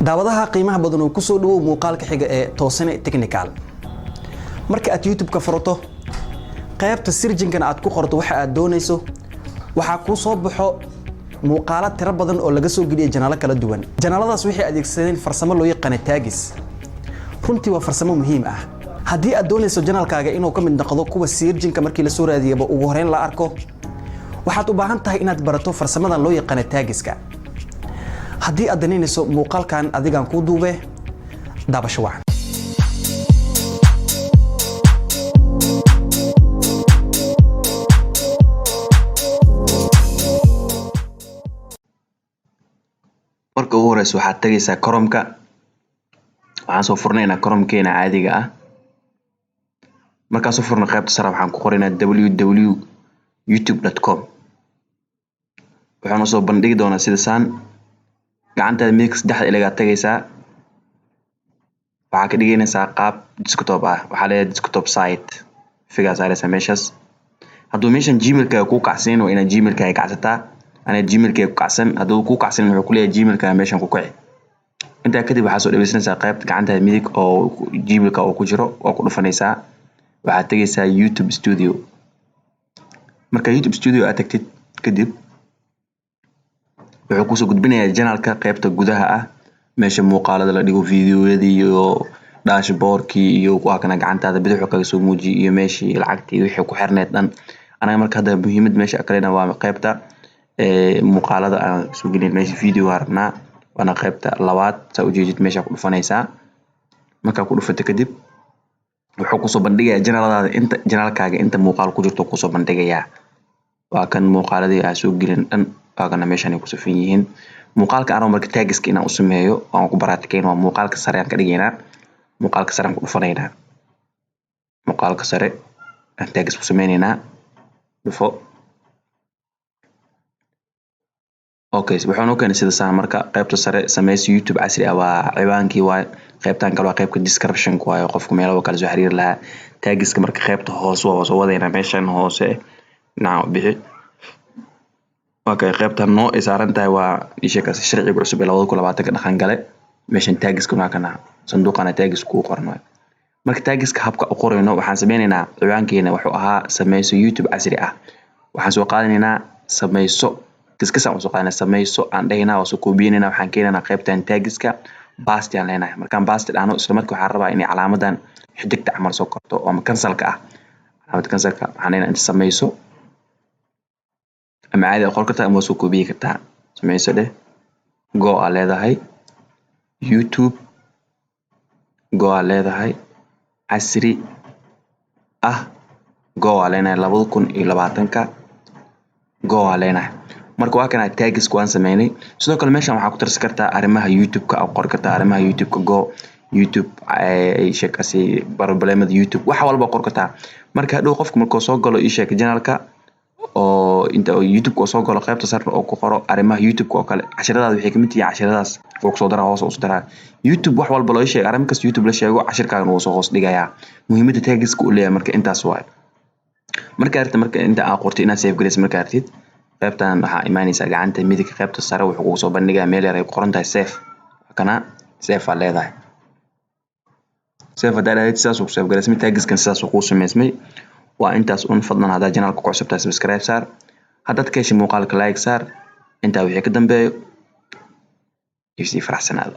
daawadaha qiimaha badan oo ku soo dhawow muuqaalka xiga ee Toosane Technical. Marka aad YouTube ka furato qaybta searching-kan aad ku qorto waxa aad doonayso waxa ku soo baxo muuqaalo tiro badan oo laga soo geliyo janaalo kala duwan. Janaaladaas waxay adeegsadeen farsamo loo yaqaan taagis. Runtii waa farsamo muhiim ah. Haddii aad doonayso janaalkaaga inuu ka mid noqdo kuwa searching-ka markii la soo raadiyaba ugu horreyn la arko waxaad u baahan tahay inaad barato farsamadan loo yaqaan taagiska. haddii aad daneynayso muuqaalkan adigaan ku duube daabasho wacan. marka ugu horeysa waxaad tagaysaa Chrome-ka waxaan soo furnaynaa Chrome-keena caadiga ah markaan soo furno qaybta sare waxaan ku qoraynaa www.youtube.com waxaan soo bandhigi doonaa sida saan gacantaada midig saddexda ilaga tagaysaa waxaa ka dhiganaysaa qaab desktop ah waxaa leeyahay desktop site figa saaraysa meeshaas hadduu meeshan Gmail-ka ku kacsan oo ina Gmail-ka ay kacsataa ana Gmail-ka ku kacsan hadduu ku kacsan wuxuu ku leeyahay Gmail-ka meeshan ku kici inta kadib waxaa soo dhaweysanaysaa qaybta gacantaada midig oo Gmail-ka oo ku jiro oo ku dhufanaysaa waxaad tagaysaa YouTube Studio marka YouTube Studio aad tagtid kadib wuxuu ku soo gudbinayaa channel-ka qaybta gudaha ah meesha muuqaalada la dhigo fiidiyoyada iyo dashboard-kii iyo waa kana gacantaada bidix kaga soo muujiyo iyo meeshii lacagtii wixii ku xirneed dhan anaga marka hadda muhiimad meesha kalena waa qaybta muuqaalada aan soo gelin meesha video arabnaa wana qaybta labaad saa u jeedid meesha ku dhufanaysaa marka ku dhufato kadib wuxuu ku soo bandhigayaa channel-daada inta channel-kaaga inta muuqaal ku jirto ku soo bandhigayaa waa kan muuqaaladii aan soo gelin dhan kana meeshan ay ku safan yihiin muuqaalka aan marka taagiska inaan u sameeyo aan ku baraatikeyn waa muuqaalka sare aan ka dhigaynaa muuqaalka sare aan ku dhufanaynaa muuqaalka sare aan taagis ku sameynaynaa dhufo okay waxaan u keenay sida saan marka qaybta sare sameys YouTube casri ah waa ciwaankii waa qaybtan kale waa qaybta description-ka waayo qofku meelaha kala soo xiriir lahaa taagiska marka qaybta hoose waa soo wadaynaa meeshan hoose naaw bixi okay qaybtan noo isaaran tahay waa isheekaas sharciga cusub ee 2020 dhaqan gale meeshan taagiska waa kana sanduuqana taagis ku qornay marka taagiska habka u qorayno waxaan sameynaynaa ciwaankeena wuxuu ahaa sameyso YouTube casri ah waxaan soo qaadanaynaa sameyso kiskasa soo qaadanaynaa sameyso aan dhaynaa oo soo koobiyeenana waxaan keenaynaa qaybtan taagiska basti aan leenahay markaan basti dhaano isla markii waxaan rabaa in calaamadan xidigta camal soo korto oo cancel-ka ah calaamad cancel-ka waxaan leenahay inta sameyso ama caadi qor kartaa ama soo koobiyi kartaa sameyso dheh go a leedahay YouTube go a leedahay casri ah go a leenahay 2020ka go a leenahay marka waa kana taagiska waan sameynay sidoo kale meeshan waxaa ku tirsi kartaa arrimaha YouTube-ka oo qor kartaa arrimaha YouTube-ka go YouTube ay sheekasi problemada YouTube waxa walba qor kartaa marka hadhow qofku markuu soo galo ii sheek channel-ka oo inta YouTube ko soo galo qaybta sare oo ku qoro arrimaha YouTube oo kale casharadaada waxay kamid yihiin casharadaas oo soo dara hoos u soo dara YouTube wax walba loo sheego arrin kasta YouTube la sheego casharkaaga uu soo hoos dhigayaa muhiimadda taagiska uu leeyahay marka intaas waay marka inta aan qortay inaad save gareyso marka artid qaybtan waxaa imaanaysaa gacanta midig qaybta sare wuxuu ku soo bandhigaa meel yar ay qoran tahay save kana save aa leedahay save haddaad sidaas u save gareyso taagiskan sidaas uu sameysmay waa intaas un fadlan hadaa channel-ka ku cusubtahay subscribe saar haddaad ka heshay muuqaalka like saar intaa wixii ka dambeeyo ifsi faraxsanaado